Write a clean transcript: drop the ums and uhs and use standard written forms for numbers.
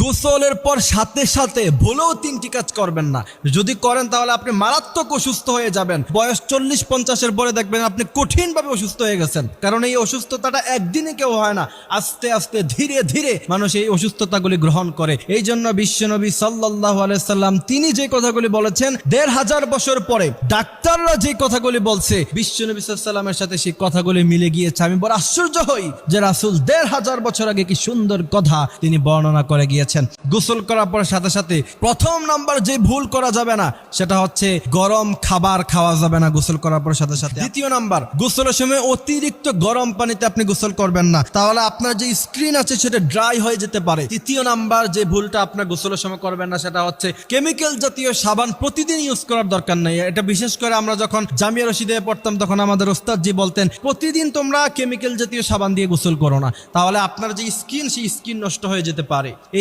গোসলের পর সাথে সাথে ভুলেও তিনটি কাজ করবেন না। যদি করেন তাহলে আপনি মারাত্মক অসুস্থ হয়ে যাবেন। বয়স 40-50-এর পরে দেখবেন আপনি কঠিনভাবে অসুস্থ হয়ে গেছেন। কারণ এই অসুস্থতাটা একদিনে কেউ হয় না, আস্তে আস্তে ধীরে ধীরে মানুষ এই অসুস্থতাগুলি গ্রহণ করে। এই জন্য বিশ্বনবী সাল্লাল্লাহু আলাইহি সাল্লাম তিনি যে কথাগুলি বলেছেন ১৫০০ বছর পরে ডাক্তাররা যে কথাগুলি বলছে বিশ্বনবী সাল্লাল্লাহু আলাইহি সাল্লামের সাথে সেই কথাগুলি মিলে গিয়েছে। আমি বড় আশ্চর্য হই যে রাসূল ১৫০০ বছর আগে কি সুন্দর কথা তিনি বর্ণনা করে গিয়েছেন। গোসল করার পর সাথে সাথে প্রথম নাম্বার যে ভুল করা যাবে না সেটা হচ্ছে গরম খাবার খাওয়া যাবে না গোসল করার পর সাথে সাথে। দ্বিতীয় নাম্বার, গোসলের সময় অতিরিক্ত গরম পানিতে আপনি গোসল করবেন না, তাহলে আপনার যে স্কিন আছে সেটা ড্রাই হয়ে যেতে পারে। তৃতীয় নাম্বার যে ভুলটা আপনার গোসলের সময় করবেন না সেটা হচ্ছে কেমিক্যাল জাতীয় সাবান প্রতিদিন ইউজ করার দরকার নেই। এটা বিশেষ করে আমরা যখন জামিয়া রশিদে পড়তাম তখন আমাদের ওস্তাদজি বলতেন প্রতিদিন তোমরা কেমিক্যাল জাতীয় সাবান দিয়ে গোসল করো না, তাহলে আপনার যে স্কিন সেই স্কিন নষ্ট হয়ে যেতে পারে।